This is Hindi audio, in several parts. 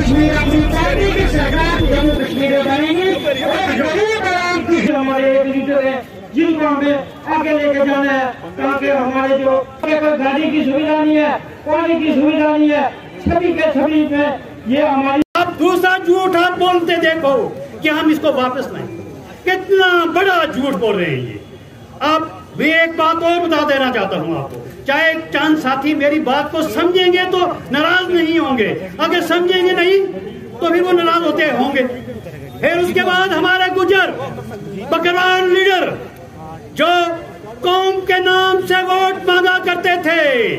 कश्मीर अपनी पार्टी की सरकार जम्मू कश्मीर में बनेगी। गरीब आराम की हमारे एक लीडर है जिनको हमें आगे लेके जाना है, ताकि हमारे जो गाड़ी की सुविधा नहीं है, पानी की सुविधा नहीं है, सभी के सभी में ये हमारी। अब दूसरा झूठ आप बोलते देखो कि हम इसको वापस नहीं, कितना बड़ा झूठ बोल रहे हैं ये। अब मैं एक बात और बता देना चाहता हूँ आपको, चाहे चंद साथी मेरी बात को समझेंगे तो नाराज नहीं होंगे, अगर समझेंगे नहीं तो फिर वो नाराज होते होंगे। फिर उसके बाद हमारे गुजर बकरवाल लीडर जो कौम के नाम से वोट मांगा करते थे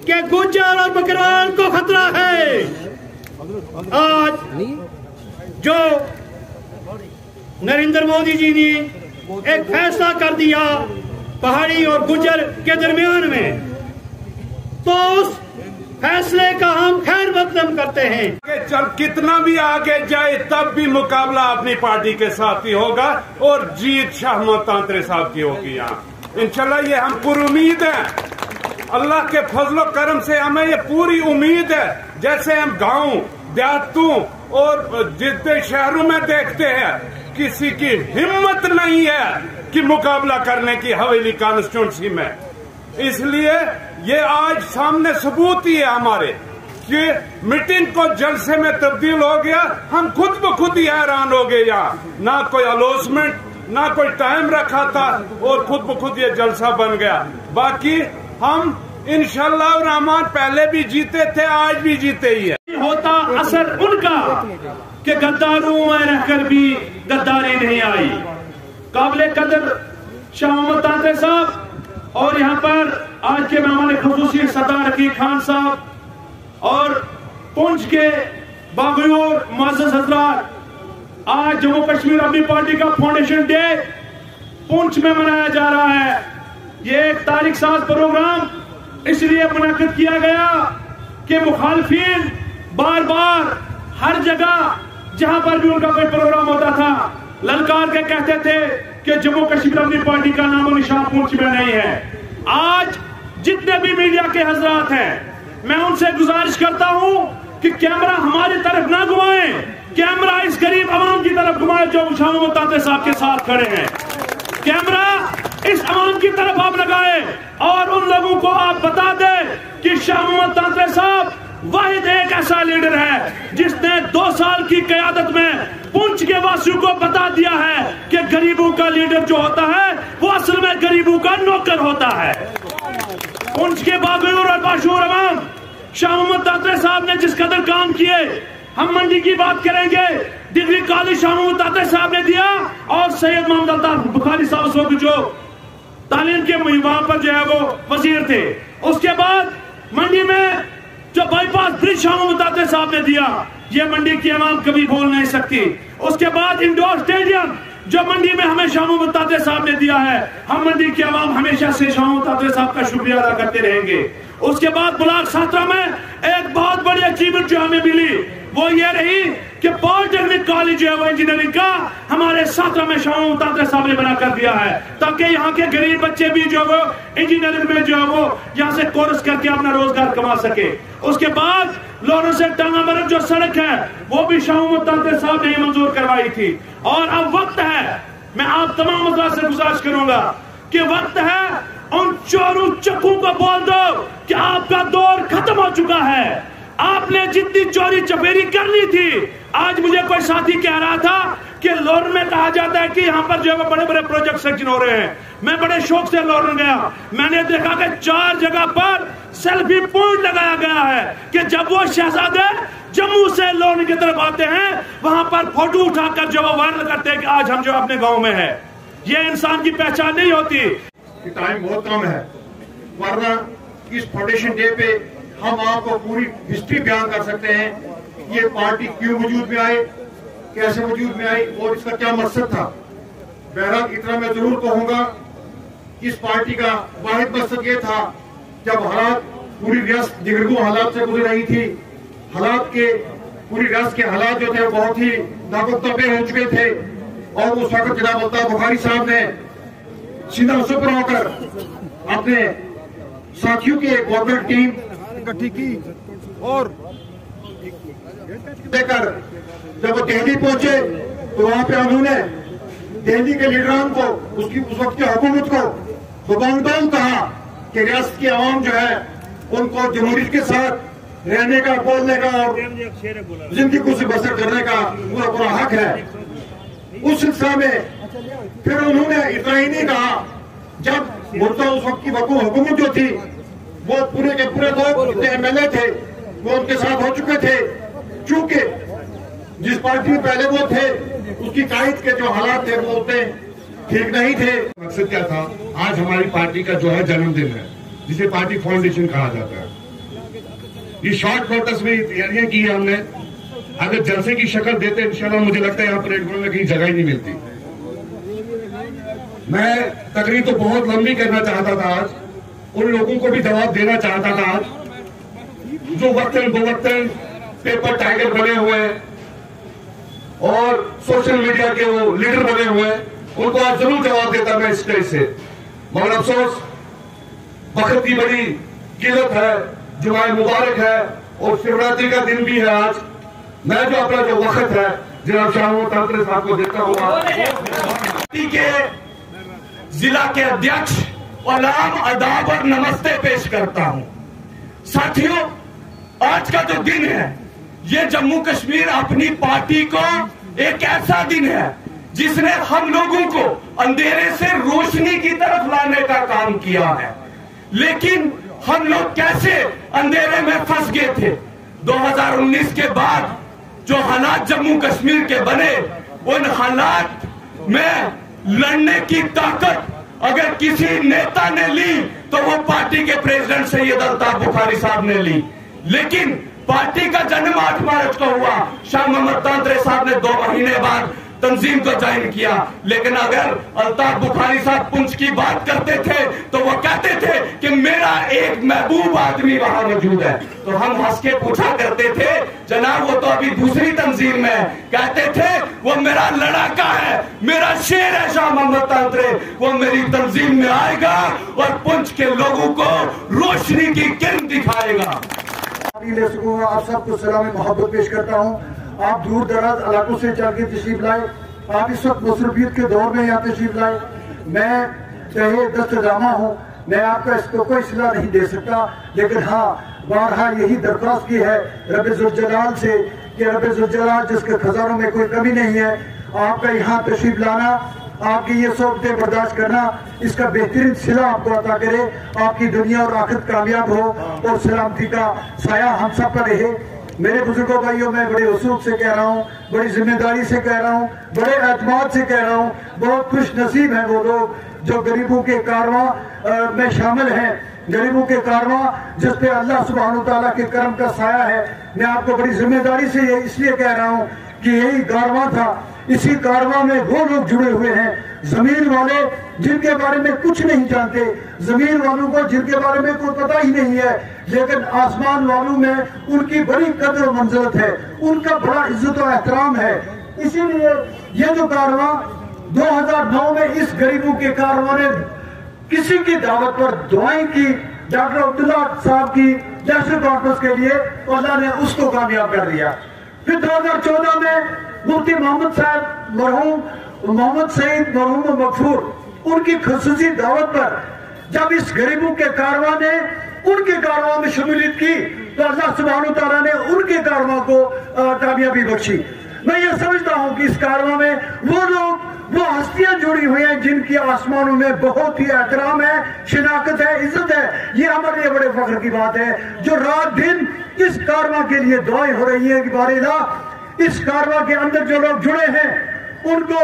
कि गुजर और बकरवाल को खतरा है, आज जो नरेंद्र मोदी जी ने एक फैसला कर दिया पहाड़ी और गुजर के दरमियान में, तो उस फैसले का हम खैर मकदम करते हैं। चल कितना भी आगे जाए तब भी मुकाबला अपनी पार्टी के साथ ही होगा और जीत शाह महमूद तांतरे साहब की होगी। यहाँ इंशाल्लाह ये हम पूरी उम्मीद है, अल्लाह के फजलो करम से हमें ये पूरी उम्मीद है। जैसे हम गाँव देहातों और जितने शहरों में देखते हैं किसी की हिम्मत नहीं है कि मुकाबला करने की हवेली कॉन्स्टिट्यूंसी में, इसलिए ये आज सामने सबूत ही है हमारे कि मीटिंग को जलसे में तब्दील हो गया। हम खुद ब खुद ही हैरान हो गए, यहाँ ना कोई अनाउंसमेंट ना कोई टाइम रखा था और खुद ब खुद ये जलसा बन गया। बाकी हम इंशाल्लाह रहमान पहले भी जीते थे, आज भी जीते ही है। होता असर उनका कि गद्दारों में रहकर भी गद्दारी नहीं आई। काबिले कदर शाह महमूद तांतरे साहब और यहाँ पर आज के मेहमान खुसूसी सरदार रकीब खान साहब और पुंछ के बागयोर मुअज़्ज़ज़ हज़रात, आज जम्मू कश्मीर अपनी पार्टी का फाउंडेशन डे पुंछ में मनाया जा रहा है। ये एक तारीख साज प्रोग्राम इसलिए मुनक़िद किया गया कि मुखालिफिन बार बार हर जगह जहां पर भी उनका कोई प्रोग्राम होता था ललकार के कहते थे कि जम्मू कश्मीर अपनी पार्टी का नामो निशान पुंछ में नहीं है। आज जितने भी मीडिया के हजरात हैं, मैं उनसे गुजारिश करता हूं कि कैमरा हमारी तरफ ना घुमाएं, कैमरा इस गरीब आवाम की तरफ घुमाए जो शाह महमूद तांतरे साहब के साथ खड़े हैं। कैमरा इस आवाम की तरफ आप लगाए और उन लोगों को आप बता दें कि शाह महमूद तांतरे साहब वाहिद एक ऐसा लीडर है जिसने 2 साल की क़यादत में पुंछ के वासियों को बता दिया है कि गरीबों का लीडर जो होता है वो असल में गरीबों का नौकर होता है। पुंछ के बागयोर और बाशूर अवाम शाह महमूद तांतरे साहब ने जिस कदर काम किए, हम मंडी की बात करेंगे, डिग्री कॉलेज शाह महमूद तांतरे साहब ने दिया और सैयद मोहम्मद अल्ताफ बुखारी साहब जो तालीम के वहां पर जो है वो वजीर थे। उसके बाद मंडी में जो बाईपास ब्रिज शाह महमूद तांतरे साहब ने दिया, ये मंडी की आवाम कभी भूल नहीं सकती। उसके बाद इंडोर स्टेडियम जो मंडी में हमें शाह महमूद तांतरे साहब ने दिया है, हम मंडी की आवाम हमेशा से शाह महमूद तांतरे साहब का शुक्रिया अदा करते रहेंगे। उसके बाद ब्लॉक 17 में एक बहुत बड़ी अचीवमेंट जो हमें मिली वो ये रही कि पॉलिटेक्निक कॉलेज जो है वो इंजीनियरिंग का हमारे 17 में शाह महमूद तांतरे साहब ने बना कर दिया है, ताकि यहाँ के गरीब बच्चे भी जो वो इंजीनियरिंग में जो है वो यहाँ से कोर्स करके अपना रोजगार कमा सके। उसके बाद लोहरों से टांगामरग जो सड़क है वो भी शाह महमूद तांतरे साहब ने मंजूर करवाई थी। और अब वक्त है, मैं आप तमाम हज़रात से गुजारिश करूंगा कि वक्त है उन चोरों चक्कू को बोल दो कि आपका दौर खत्म हो चुका है। आपने जितनी चोरी चपेरी करनी थी, आज मुझे कोई साथी कह रहा था कि लोरन में कहा जाता है कि यहाँ पर जो है बड़े बड़े प्रोजेक्ट सेक्शन हो रहे हैं। मैं बड़े शौक से लोरन गया, मैंने देखा कि 4 जगह पर सेल्फी पॉइंट लगाया गया है कि जब वो शहजादे जम्मू से लोरन की तरफ आते हैं वहां पर फोटो उठाकर जो वायरल करते हैं कि आज हम जो अपने गाँव में है। ये इंसान की पहचान नहीं होती। टाइम बहुत कम है, वरना इस फाउंडेशन डे पे हम आपको पूरी हिस्ट्री बयान कर सकते हैं, ये पार्टी क्यों वजूद में आई, कैसे वजूद में आई और इसका क्या मकसद था। बहरहाल इतना मैं जरूर कहूंगा, इस पार्टी का वाहिद मकसद ये था, जब हालात पूरी रियासत दिगरगू हालात से गुजर रही थी, हालात के पूरी रियासत के हालात जो थे बहुत ही नागुतबे हो चुके थे, और उस वक्त जनाब अल्ताफ बुखारी साहब ने सीधा सुपर होकर अपने साथियों की एक गवर्नमेंट टीम इकट्ठी की और लेकर जब वो दिल्ली पहुंचे तो वहां पे उन्होंने दिल्ली के लीडरान को, उसकी उस वक्त की हुकूमत को बबांगबांग कहा कि रियासत की आवाम जो है उनको जमहूरियत के साथ रहने का, बोलने का और जिंदगी से बसर करने का पूरा पूरा हक है। उस सिलसिला में फिर उन्होंने इतना ही नहीं कहा, जब मुर्तजा उस वक्त की हुकूमत जो थी वो पूरे के पूरे लोग MLA थे वो उनके साथ हो चुके थे, चूंकि जिस पार्टी में पहले वो थे उसकी कायद के जो हालात थे वो उतने ठीक नहीं थे। मकसद क्या था, आज हमारी पार्टी का जो है जन्मदिन है जिसे पार्टी फाउंडेशन कहा जाता है। ये शॉर्ट नोटिस में तैयारियां की है हमने। अगर जलसे की शक्ल देते इंशाल्लाह मुझे लगता है यहाँ परेड ग्राउंड में कहीं जगह ही नहीं मिलती। मैं तकरीर तो बहुत लंबी करना चाहता था, आज उन लोगों को भी जवाब देना चाहता था आज जो वक्तन बवक्तन पेपर टाइगर बने हुए हैं और सोशल मीडिया के वो लीडर बने हुए हैं, उनको आज जरूर जवाब देता मैं इस स्टेज से। मगर अफसोस वक्त की बड़ी किल्लत है, जुमाए मुबारक है और शिवरात्रि का दिन भी है आज। मैं जो अपना जो वक्त है जनाब शाहमोहम्मद तांत्रे साहब को देता हूँ, पार्टी के जिला के अध्यक्ष सलाम अदाब और नमस्ते पेश करता हूं। साथियों, आज का जो दिन है ये जम्मू कश्मीर अपनी पार्टी को एक ऐसा दिन है जिसने हम लोगों को अंधेरे से रोशनी की तरफ लाने का काम किया है। लेकिन हम लोग कैसे अंधेरे में फंस गए थे। 2019 के बाद जो हालात जम्मू कश्मीर के बने, उन हालात में लड़ने की ताकत अगर किसी नेता ने ली तो वो पार्टी के प्रेसिडेंट सैयद अल्ताफ बुखारी साहब ने ली। लेकिन पार्टी का जन्म 8 मार्च को हुआ। शाह मोहम्मद तांत्रे साहब ने 2 महीने बाद तंजीम को ज्वाइन किया। लेकिन अगर अल्ताफ बुखारी साहब पुंछ की बात करते थे तो वो कहते थे कि मेरा एक महबूब आदमी वहां मौजूद है, तो हम हंस के पूछा करते थे, जनाब वो तो अभी दूसरी तंजीम में। कहते थे वो मेरा लड़ाका है, मेरा शेर है शाह मोहम्मद तांत्रे, वो मेरी तंजीम में आएगा और पुंछ के लोगों को रोशनी की किरण दिखाएगा। आप सबको सलाम मोहब्बत पेश करता हूँ। आप दूर दराज इलाकों से चल के तशरीफ लाए, आप इस वक्त मसरूफियत के दौर में यहाँ तशरीफ लाए। मैं चाहे दस्तजामा हूँ, मैं आपका इसको कोई सलाह नहीं दे सकता, लेकिन हाँ बारहा यही दरख्वास्त की है रब ज़ुल जलाल से कि रब ज़ुल जलाल जिसके खजानों में कोई कमी नहीं है, आपका यहाँ तशरीफ लाना, आपकी ये सोबतें बर्दाश्त करना, इसका बेहतरीन सिला आपको अता करे, आपकी दुनिया और आखिरत कामयाब हो और सलामती का साया हम सब पर रहे। मेरे बुजुर्गों भाइयों, मैं बड़े उसूल से कह रहा हूँ, बड़ी जिम्मेदारी से कह रहा हूँ, बड़े एतमाद से कह रहा हूँ, बहुत खुश नसीब है वो लोग जो गरीबों के कारवां में शामिल हैं, गरीबों के कारवां जिस पे अल्लाह सुब्हानहू तआला के करम का साया है। मैं आपको बड़ी जिम्मेदारी से ये इसलिए कह रहा हूँ कि यही कारवां था, इसी कारवां में वो लोग जुड़े हुए हैं, जमीन वाले जिनके बारे में कुछ नहीं जानते, जमीन वालों को जिनके बारे में कोई पता ही नहीं है, लेकिन आसमान वालों में उनकी बड़ी कदर मंजिलत है, उनका बड़ा इज्जत और एहतराम है। इसीलिए ये जो कारवां 2009 में इस गरीबों के कारवां ने किसी की दावत पर दुआएं की, डॉक्टर अब्दुल्ला साहब की नेशनल कॉन्फ्रेंस के लिए, तो अल्लाह ने उसको कामयाब कर दिया। फिर 2014 में मुफ्ती मोहम्मद साहब मरहूम मोहम्मद सईद मरहूम मगफूर, उनकी खुसूसी दावत पर जब इस गरीबों के कारवां ने उनके कारवां में शमूलियत की तो अल्लाह सुब्हानहू तआला ने उनके कारवां को कामयाबी बख्शी। मैं ये समझता हूँ कि इस कारवां में वो लोग, वो हस्तियां जुड़ी हुई हैं जिनकी आसमानों में बहुत ही एहतराम है, शिनाख्त है, इज्जत है। ये हमारे लिए बड़े फख्र की बात है जो रात दिन इस कारवां के लिए दुआएं हो रही है कि बारिला इस कारवां के अंदर जो लोग जुड़े हैं उनको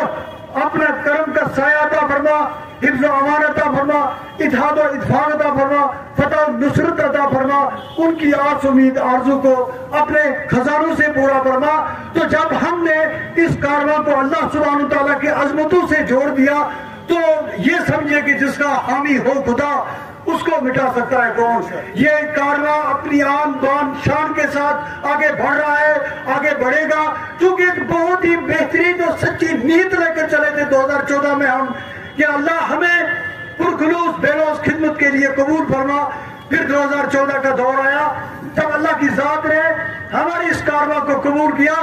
अपना करम का साया अता फरमा, हिफ्ज़ अमानत अता फरमा, इत्तेहाद और इत्तेफाक अता फरमा, फतह और नुसरत अता फरमा, उनकी आस उम्मीद आरज़ू को अपने खजानों से पूरा फरमा। तो जब हमने इस कारवां को अल्लाह सुब्हानहू तआला की अज़मतों से जोड़ दिया तो ये समझे कि जिसका हामी हो खुदा उसको मिटा सकता है कौन। ये कारवां अपनी आन बान शान के साथ आगे बढ़ रहा है, आगे बढ़ेगा, क्योंकि एक बहुत ही बेहतरीन और सच्ची नीयत लेकर चले थे 2014 में हम कि अल्लाह हमें पुरखुलूस बेलोस खिदमत के लिए कबूल फरमा। फिर 2014 का दौर आया जब अल्लाह की जात ने हमारी इस कारवां को कबूल किया।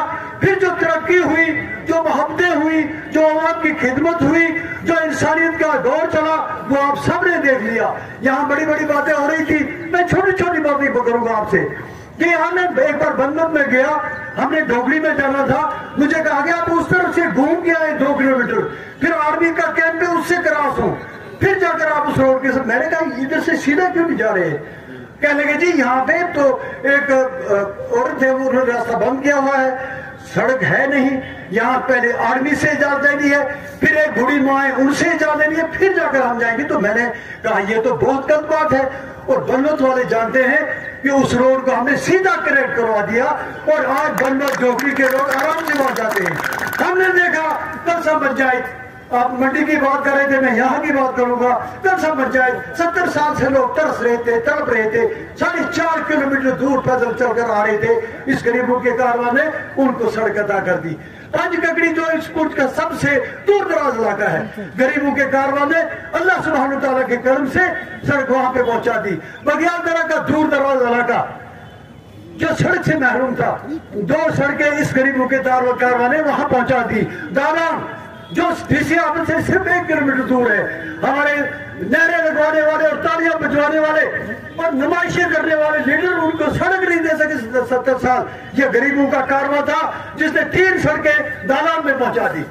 फिर जो तरक्की हुई, जो मोहब्बतें हुई, जो अवाम की खिदमत हुई, जो इंसानियत का दौर चला, वो आप सब ने देख लिया। यहाँ बड़ी बड़ी बातें हो रही थी, मैं छोटी छोटी बातें करूंगा आपसे कि हमने एक बार बंदर में गया, हमने डोगरी में जाना था, मुझे कहा गया आप उस तरफ से घूम के आए 2 किलोमीटर, फिर आर्मी का कैंप है उससे क्रॉस हो, फिर जाकर आप उस रोड के साथ। मैंने कहा इधर से सीधा क्यों नहीं जा रहे हैं? कहने लगे जी यहाँ पे तो एक औरत है, वो रास्ता बंद किया हुआ है, सड़क है नहीं, यहाँ पहले आर्मी से इजाजत लेनी है, फिर एक बूढ़ी माँ है उनसे इजाजत लेनी है, फिर जाकर हम जाएंगे। तो मैंने कहा ये तो बहुत गलत बात है, और बनोत वाले जानते हैं कि उस रोड को हमने सीधा कनेक्ट करवा दिया और आज बनोत डोगरी के लोग आराम से वहां जाते हैं। हमने देखा कलसा पंचायत, आप मंडी की बात कर रहे थे, मैं यहाँ की बात करूंगा। कलसा पंचायत 70 साल से लोग तरस रहे थे, तड़प रहे थे, 4.5 किलोमीटर दूर पैदल चलकर आ रहे थे। इस गरीबों के कारवां ने उनको सड़क अदा कर दी। पंचककड़ी जो इस कुछ का सबसे दूर दराज इलाका है, गरीबों के कारवां ने अल्लाह सुब्हानहू तआला के करम से सड़क वहां पे पहुंचा दी। बगियाल दरा का दूर दराज इलाका जो सड़क से महरूम था, 2 सड़कें इस गरीबों के कारवां ने वहां पहुंचा दी। दालान जो डीसी ऑफिस से सिर्फ 1 किलोमीटर दूर है, हमारे नारे लगवाने वाले और तालियां बजवाने वाले और नुमाइशें करने वाले लीडर उनको सड़क नहीं दे सके 70 साल। ये गरीबों का कारवां था जिसने 3 सड़कें दालान में पहुंचा दी।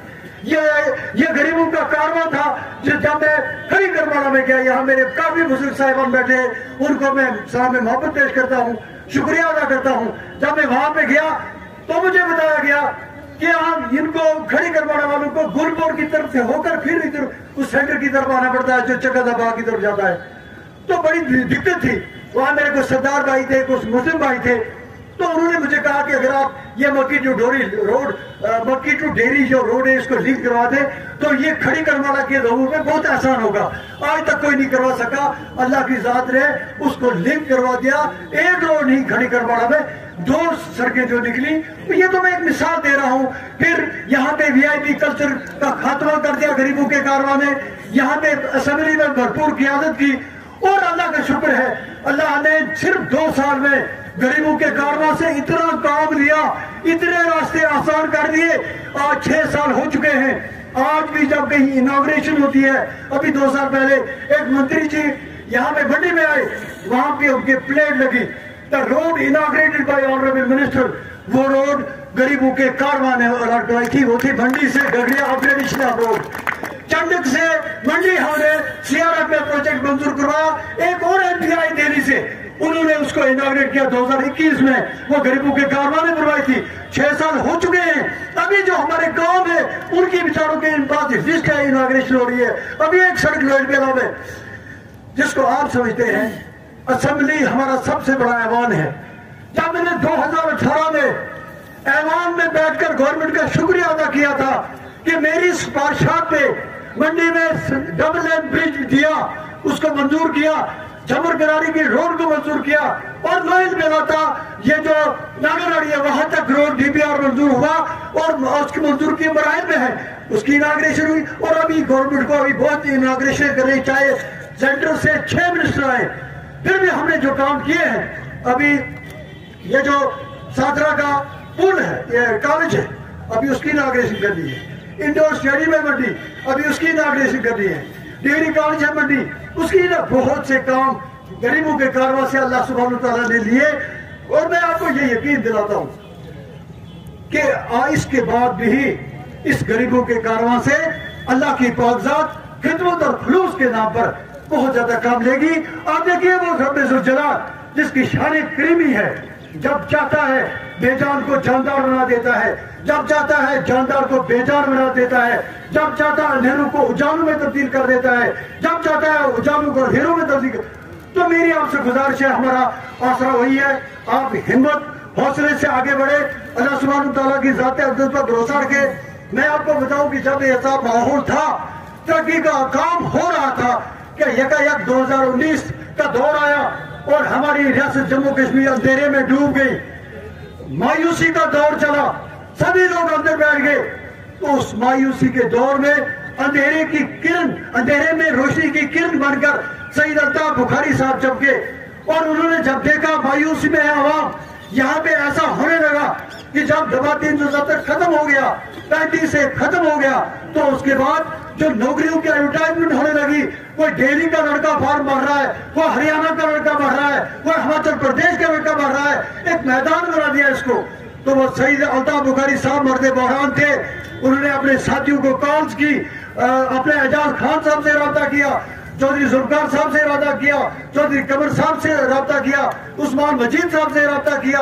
ये गरीबों का कारवां था जब मैं खड़ी करवाना में गया, यहाँ मेरे काफी बुजुर्ग साहिबान बैठे हैं, उनको मैं सामने मोहब्बत पेश करता हूँ, शुक्रिया अदा करता हूँ। जब मैं वहां पे गया तो मुझे बताया गया कि हम इनको खड़ी करवाने वालों को गुलपुर की तरफ से होकर फिर इधर उस सेंटर की तरफ आना पड़ता है जो चक्कादाबाद की तरफ जाता है। तो बड़ी दिक्कत थी। वहां मेरे कुछ सरदार भाई थे, कुछ मुस्लिम भाई थे, तो उन्होंने मुझे कहा कि अगर आप ये मक्की टू डोरी रोड, मक्की टू डेरी जो रोड है इसको लिंक करवा दे तो ये खड़ी करवाना के लोगों में बहुत आसान होगा। आज तक कोई नहीं करवा सका, अल्लाह की जात ने उसको लिंक करवा दिया। एक रोड नहीं खड़ी करवाना में 2 सड़कें जो निकली। तो ये तो मैं एक मिसाल दे रहा हूँ। फिर यहाँ पे VIP कल्चर का खात्मा कर दिया गरीबों के कारवां ने, यहाँ पे असेंबली में भरपूर क़ियादत की और अल्लाह का शुक्र है, अल्लाह ने सिर्फ 2 साल में गरीबों के कारवां से इतना काम लिया, इतने रास्ते आसान कर दिए। आज 6 साल हो चुके हैं। आज भी जब कहीं इनॉग्रेशन होती है, अभी 2 साल पहले एक मंत्री जी यहाँ पे मंडी में आए, वहां पे उनके प्लेट लगी, the road inaugurated bye honourable minister. वो रोड गरीबों के कारवां ने लगवाई थी, वो थी मंडी से गगड़िया ऑपरेशन रोड। चंडक से मंडी हमने CRF में प्रोजेक्ट मंजूर करवाया, एक और NPI दिल्ली से उन्होंने उसको इनॉग्रेट किया 2021 में, वो गरीबों के कारवां ने करवाई थी। 6 साल हो चुके हैं। अभी जो हमारे गांव है उनकी विचारों के पास जिसका इनॉग्रेशन हो रही है। अभी एक सड़क लोहरदगा में जिसको आप समझते हैं असेंबली हमारा सबसे बड़ा ऐवान है। जब मैंने 2018 में ऐवान में बैठकर गवर्नमेंट का शुक्रिया अदा किया था कि मेरी सिफारिशात पे मंडी में डबल लाइन ब्रिज दिया, उसको मंजूर किया, झमर करारी की रोड को मंजूर किया और नोइल मेला था, ये जो नागरवाड़ी है वहां तक रोड DPR मंजूर हुआ और उसकी मंजूर की मराहल में है, उसकी इनॉग्रेशन हुई। और अभी गवर्नमेंट को अभी बहुत इनॉग्रेशन करनी चाहिए। सेंटर से 6 मिनिस्टर आए, फिर भी हमने जो काम किए हैं, अभी ये जो साथरा का पुल है, ये कॉलेज है, अभी उसकी इनॉग्रेशन करनी है। इंडोर स्टेडियम है मंडी, अभी उसकी इनॉग्रेशन करनी है। डिग्री कॉलेज है मंडी, उसकी ना बहुत से काम गरीबों के कारवां से अल्लाह सुब्हानहू तआला ने लिए। और मैं आपको ये यकीन दिलाता हूं कि इसके बाद भी इस गरीबों के कारवां से अल्लाह की कागजात खिदमत और खुलूस के नाम पर बहुत ज्यादा काम लेगी। आप देखिए वो रब्बे ज़ुल जलाल जिसकी शान करीमी है, जब चाहता है बेजान को जानदार बना देता है, जब चाहता है जानदार को बेजान बना देता है, जब चाहता है अंधेरों को उजालों में तब्दील कर देता है, जब चाहता है उजालों को अंधेरों में तब्दील कर। तो मेरी आपसे गुजारिश है, हमारा आसरा वही है, आप हिम्मत हौसले से आगे बढ़े, अल्लाह सुब्हानहू तआला की ज़ात अक़दस पर भरोसा रखे। मैं आपको बताऊं कि जब ऐसा माहौल था, तरक्की का काम हो रहा था कि यकायक 2019 का दौर आया और हमारी रियासत जम्मू कश्मीर अंधेरे में डूब गई, मायूसी का दौर चला, सभी लोग अंदर बैठ गए। तो उस मायूसी के दौर में अंधेरे की किरण, अंधेरे में रोशनी की किरण बनकर सईद अल्ताफ बुखारी साहब चमके और उन्होंने जब देखा मायूसी में है आवाम, यहाँ पे ऐसा होने लगा कि जब दफा 370 खत्म हो गया, 35 से खत्म हो गया, तो उसके बाद जो नौकरियों की एडवर्टाइजमेंट होने लगी, कोई दिल्ली का लड़का फॉर्म भर रहा है, कोई हरियाणा का लड़का भर रहा है, कोई हिमाचल प्रदेश का लड़का भर रहा है, एक मैदान बना दिया इसको। तो वो सईद अल्ताफ बुखारी साहब मर्द बहरान थे, उन्होंने अपने साथियों को कॉल्स की, अपने एजाज खान साहब से रब्ता किया, चौधरी जुल्फकार साहब से रब्ता किया, चौधरी कमर साहब से रब्ता किया, उस्मान मजीद साहब से रब्ता किया,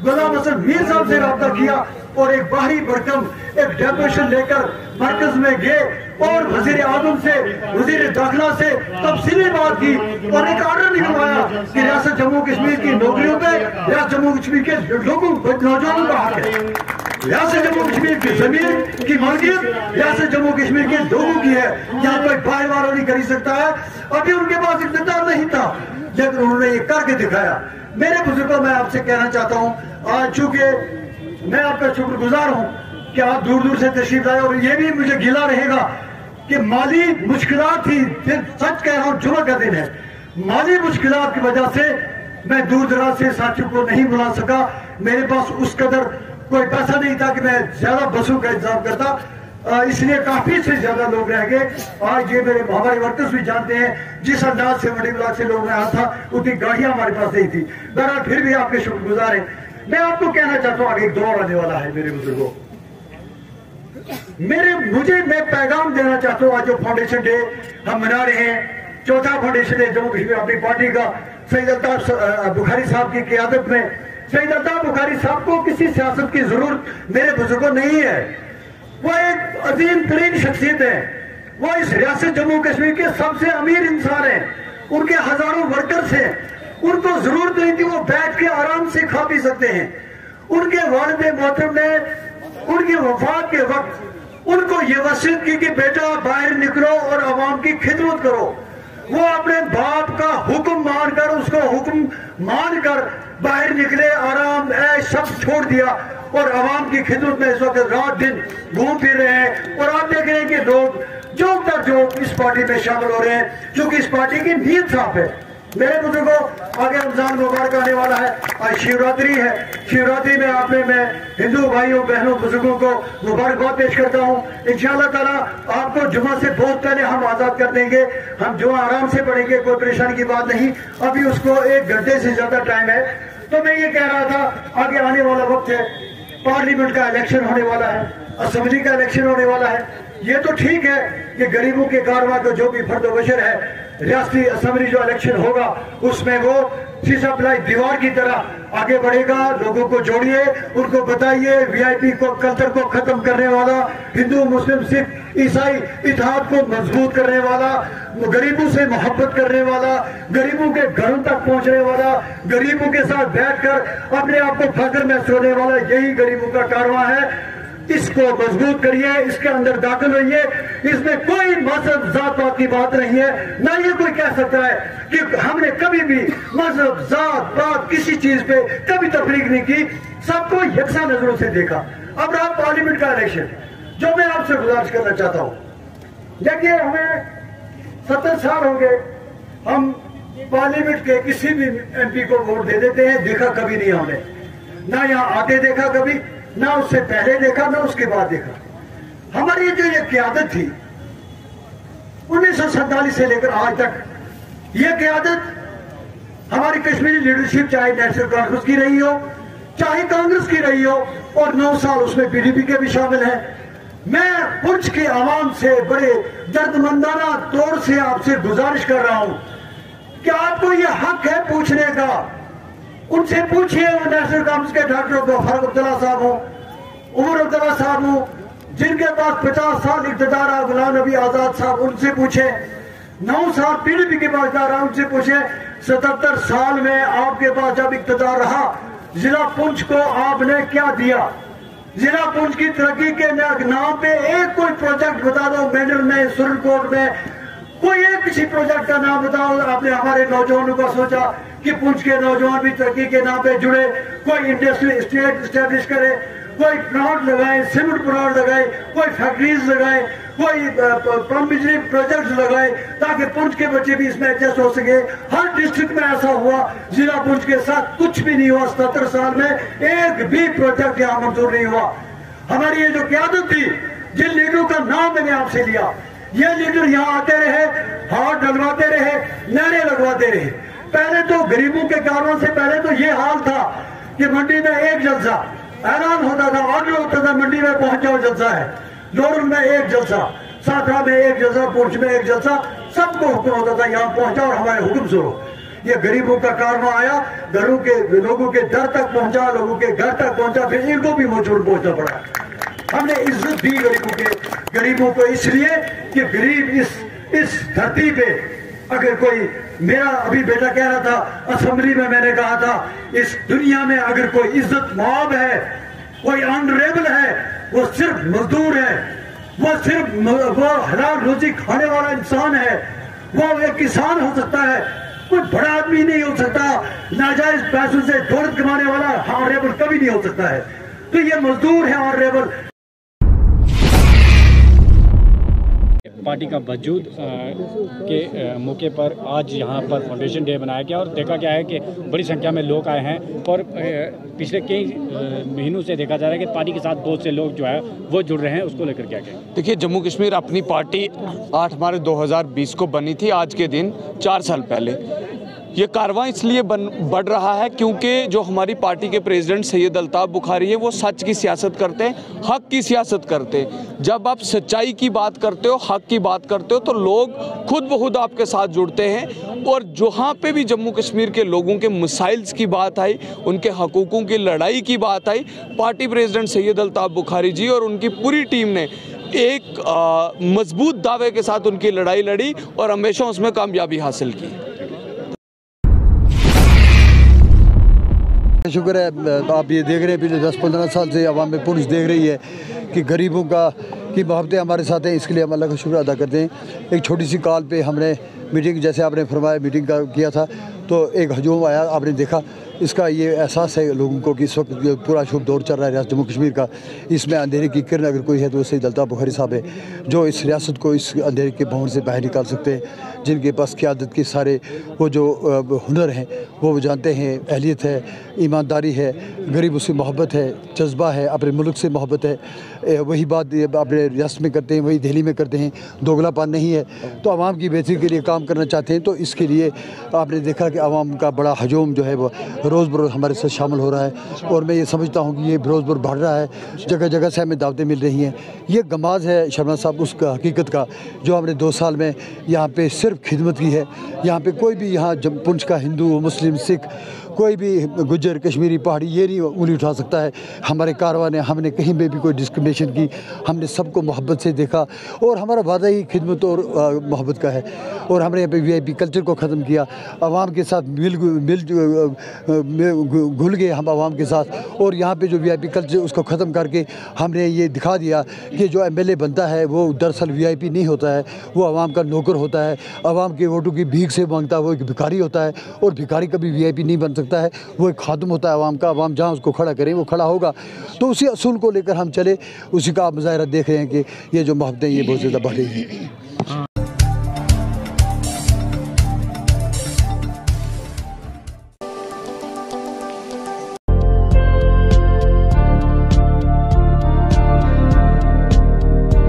गुलाम हसन मीर साहब से रब्ता किया, और एक बाहरी भरकम एक डेपुटेशन लेकर मरकज में गए और वजीर आजम से, वजीर दाखिला से तफसीली बात की और एक ऑर्डर निकलवाया कि रियासत जम्मू कश्मीर की नौकरियों पे रियासत जम्मू कश्मीर के लोगों नौजवानों का हक है, रियासत जम्मू कश्मीर की जमीन की मालिकियत रियासत जम्मू कश्मीर के लोगों की है, यहाँ कोई बाहर वाला नहीं कर सकता है। अभी उनके पास इख्तियार नहीं था, लेकिन उन्होंने ये करके दिखाया। मेरे बुजुर्गों, मैं आपसे कहना चाहता हूँ, आज चूंकि मैं आपका शुक्रगुजार हूं कि आप दूर दूर से तशरीफ लाए, और ये भी मुझे गिला रहेगा कि माली मुश्किलात थी, सच कह रहा हूं, जुमा का दिन है, माली मुश्किलात की वजह से मैं दूर दराज से साथियों को नहीं बुला सका। मेरे पास उस कदर कोई पैसा नहीं था कि मैं ज्यादा बसों का इंतजाम करता, इसलिए काफी से ज्यादा लोग रह गए। आज ये मेरे हमारे वर्कर्स भी जानते हैं, जिस अंदाज से मंडी ब्लॉक से लोग आया था, उतनी गाड़ियां हमारे पास नहीं थी। बहरहाल फिर भी आपके शुक्रगुजार हैं। मैं आपको कहना चाहता हूँ, आगे एक दौर आने वाला है मेरे बुजुर्गों, मैं पैगाम देना चाहता हूँ। आज जो फाउंडेशन डे हम मना रहे हैं, चौथा फाउंडेशन डे जम्मू कश्मीर अपनी पार्टी का, सईद अल्ताफ बुखारी साहब की क़ियादत में। सईद अल्ताफ बुखारी साहब को किसी सियासत की जरूरत मेरे बुजुर्गों नहीं है, वो एक अजीम तरीन शख्सियत है, वो इस रियासत जम्मू कश्मीर के सबसे अमीर इंसान है, उनके हजारों वर्कर्स हैं, उनको जरूरत नहीं थी, वो बैठ के आराम से खा पी सकते हैं। उनके वालिद मोहतरम ने उनकी वफात के वक्त उनको ये वसीयत की कि बेटा बाहर निकलो और आवाम की खिदमत करो। वो अपने बाप का हुक्म मानकर, उसको हुक्म मानकर बाहर निकले, आराम ऐश सब छोड़ दिया और आवाम की खिदमत में इस वक्त रात दिन घूम फिर रहे हैं। और आप देख रहे हैं कि लोग जो इस पार्टी में शामिल हो रहे हैं, क्योंकि इस पार्टी की नीयत साफ है। मेरे बुजुर्गों, आगे रमजान मुबारक आने वाला है, आज शिवरात्रि है। शिवरात्रि में मैं हिंदू भाइयों बहनों बुजुर्गों को मुबारकबाद पेश करता हूँ। इंशाअल्लाह ताला आपको जुमा से बहुत पहले हम आजाद कर देंगे, हम जुमा आराम से पढ़ेंगे, कोई परेशानी की बात नहीं। अभी उसको 1 घंटे से ज्यादा टाइम है। तो मैं ये कह रहा था, आगे आने वाला वक्त है, पार्लियामेंट का इलेक्शन होने वाला है, असेंबली का इलेक्शन होने वाला है। ये तो ठीक है कि गरीबों के कारवां को जो भी फर्द बशर है, रियासती असेंबली जो इलेक्शन होगा उसमें वो शीशा पिलाई दीवार की तरह आगे बढ़ेगा। लोगों को जोड़िए, उनको बताइए, वीआईपी को कल्चर को खत्म करने वाला, हिंदू मुस्लिम सिख ईसाई इत्तेहाद को मजबूत करने वाला, गरीबों से मोहब्बत करने वाला, गरीबों के घरों तक पहुंचने वाला, गरीबों के साथ बैठकर अपने आप को फख्र महसूस होने वाला, यही गरीबों का कारवां है। इसको मजबूत करिए, इसके अंदर दाखिल होइए। इसमें कोई मजहब जात पात की बात नहीं है, ना ये कोई कह सकता है कि हमने कभी भी मजहब जात पात किसी चीज पे कभी तफरीक नहीं की, सबको यकसा नजरों से देखा। अब रहा पार्लियामेंट का इलेक्शन, जो मैं आपसे गुजारिश करना चाहता हूं, देखिए हमें 70 साल हो गए, हम पार्लियामेंट के किसी भी एमपी को वोट दे देते हैं, देखा कभी नहीं हमने, ना यहाँ आते देखा कभी, ना उससे पहले देखा, ना उसके बाद देखा। हमारी जो ये क़यादत थी 1947 से लेकर आज तक, ये क़यादत हमारी कश्मीरी लीडरशिप चाहे नेशनल कांफ्रेंस की रही हो, चाहे कांग्रेस की रही हो, और 9 साल उसमें पीडीपी के भी शामिल हैं। मैं पुंछ के आवाम से बड़े दर्दमंदाना तौर से आपसे गुजारिश कर रहा हूं कि आपको ये हक है पूछने का। उनसे पूछिए, वो नेशनल कांफ्रेंस के डॉक्टर फारूक अब्दुल्ला साहब हो, उमर अब्दुल्ला साहब हो, जिनके पास 50 साल इक़्तिदार है, गुलाम नबी आजाद साहब, उनसे पूछे। 9 साल पीडीपी के पास जा रहा, उनसे पूछे। 77 साल में आपके पास जब इक़्तिदार रहा, जिला पुंछ को आपने क्या दिया? जिला पुंछ की तरक्की के नाम पे एक कोई प्रोजेक्ट बता दो, मेडल में, सुरनकोट में, कोई एक किसी प्रोजेक्ट का नाम बताओ। आपने हमारे नौजवानों का सोचा कि पुंछ के नौजवान भी तरक्की के नाम पे जुड़े, कोई इंडस्ट्री स्टेट स्टैब्लिश करे। कोई प्लांट लगाए, सीमेंट प्लांट लगाए, कोई फैक्ट्रीज लगाए, कोई पम्प बिजली प्रोजेक्ट लगाए ताकि पुंछ के बच्चे भी इसमें एडजस्ट हो सके। हर डिस्ट्रिक्ट में ऐसा हुआ। जिला पुंछ के साथ कुछ भी नहीं हुआ। 77 साल में एक भी प्रोजेक्ट यहाँ मंजूर नहीं हुआ। हमारी ये जो क्यादत थी, जिन लीडरों का नाम मैंने आपसे लिया, ये लीडर यहाँ आते रहे, हाथ डलवाते रहे, नारे लगवाते रहे। पहले तो गरीबों के कारवां से पहले तो ये हाल था कि मंडी में एक जलसा ऐलान होता था, ऑर्डर होता था, मंडी में पहुंच जाओ जलसा है, लोरन में एक जलसा, साथरा में एक जलसा, पुंछ में एक जलसा, सबको हुक्म होता था यहाँ पहुंचा और हमारे हुक्म सुनो। ये गरीबों का कारवां आया, घरों के लोगों के दर तक पहुंचा, लोगों के घर तक पहुंचा, फिर इनको भी मौजूद पहुंचना पड़ा। हमने इज्जत दी गरीबों को इसलिए कि गरीब इस धरती पे, अगर कोई, मेरा अभी बेटा कह रहा था असेंबली में, मैंने कहा था इस दुनिया में अगर कोई इज्जत मौब है, कोई ऑनरेबल है, वो सिर्फ मजदूर है, वो हलाल रोजी खाने वाला इंसान है, वो एक किसान हो सकता है, कोई बड़ा आदमी नहीं हो सकता, नाजायज पैसों से दौलत कमाने वाला ऑनरेबल कभी नहीं हो सकता है। तो ये मजदूर है ऑनरेबल। पार्टी का वजूद के मौके पर आज यहाँ पर फाउंडेशन डे मनाया गया और देखा गया है कि बड़ी संख्या में लोग आए हैं और पिछले कई महीनों से देखा जा रहा है कि पार्टी के साथ बहुत से लोग जो है वो जुड़ रहे हैं। उसको लेकर क्या कहें? देखिए, जम्मू कश्मीर अपनी पार्टी 8 मार्च 2020 को बनी थी, आज के दिन 4 साल पहले। ये कारवां इसलिए बढ़ रहा है क्योंकि जो हमारी पार्टी के प्रेसिडेंट सैयद अल्ताफ़ बुखारी है वो सच की सियासत करते हैं, हक की सियासत करते हैं। जब आप सच्चाई की बात करते हो, हक की बात करते हो तो लोग खुद ब खुद आपके साथ जुड़ते हैं। और जहाँ पे भी जम्मू कश्मीर के लोगों के मसाइल्स की बात आई, उनके हकूक़ों की लड़ाई की बात आई, पार्टी प्रेसिडेंट सैयद अल्ताफ़ बुखारी जी और उनकी पूरी टीम ने एक मजबूत दावे के साथ उनकी लड़ाई लड़ी और हमेशा उसमें कामयाबी हासिल की। शुक्र है, आप ये देख रहे हैं पिछले 10-15 साल से अवाम में पुलिस देख रही है कि गरीबों की मोहब्बतें हमारे साथ हैं, इसके लिए हम अल्लाह का शुक्र अदा करते हैं। एक छोटी सी कॉल पे हमने मीटिंग, जैसे आपने फरमाया, मीटिंग का किया था तो एक हजूम आया, आपने देखा। इसका ये एहसास है लोगों को कि इस वक्त पूरा शुभ दौर चल रहा है रियासत जम्मू कश्मीर का। इसमें अंधेरे की किरण अगर कोई है तो सैयद अल्ताफ़ बुखारी साहब है, जो इस रियासत को इस अंधेरे के भंवर से बाहर निकाल सकते हैं, जिनके पास क़यादत के सारे वो जो हुनर हैं वो जानते हैं, अहलियत है, ईमानदारी है, गरीबों से मोहब्बत है, जज्बा है, अपने मुल्क से मोहब्बत है। वही बात अपने रियासत में करते हैं, वही दिल्ली में करते हैं, दोगलापन नहीं है। तो आवाम की बेहतरी के लिए काम करना चाहते हैं। तो इसके लिए आपने देखा कि आवाम का बड़ा हजूम जो है वो रोज़ बरोज़ हमारे साथ शामिल हो रहा है और मैं ये समझता हूँ कि ये रोज़ बरोज़ बढ़ रहा है। जगह जगह से हमें दावतें मिल रही हैं। ये गमाज है शर्मा साहब उस हकीकत का जो हमने 2 साल में यहाँ पे सिर्फ खिदमत की है। यहाँ पे कोई भी यहाँ पुंछ का हिंदू, मुस्लिम, सिख, कोई भी गुज्जर, कश्मीरी, पहाड़ी ये नहीं उंगली उठा सकता है। हमारे कारवां ने, हमने कहीं में भी कोई डिस्क्रिमिनेशन की, हमने सबको मोहब्बत से देखा और हमारा वादा ही खिदमत और मोहब्बत का है। और हमने यहाँ पे VIP कल्चर को ख़त्म किया, आवाम के साथ घुल गए हम आवाम के साथ। और यहाँ पे जो VIP कल्चर उसको ख़त्म करके हमने ये दिखा दिया कि जो MLA बनता है वो दरअसल VIP नहीं होता है, वो आवाम का नौकर होता है, आवाम के वोटों की भीख से मांगता है, वो एक भिखारी होता है। और भिखारी कभी VIP नहीं बन सकता है, वो एक खादम होता है आवाम का। आवाम जहाँ उसको खड़ा करें वो खड़ा होगा। तो उसी असूल को लेकर हम चले, उसी का आप मुजाहिरा देख रहे हैं कि ये जो मोहब्बतें ये बहुत ज़्यादा बढ़ रही हैं।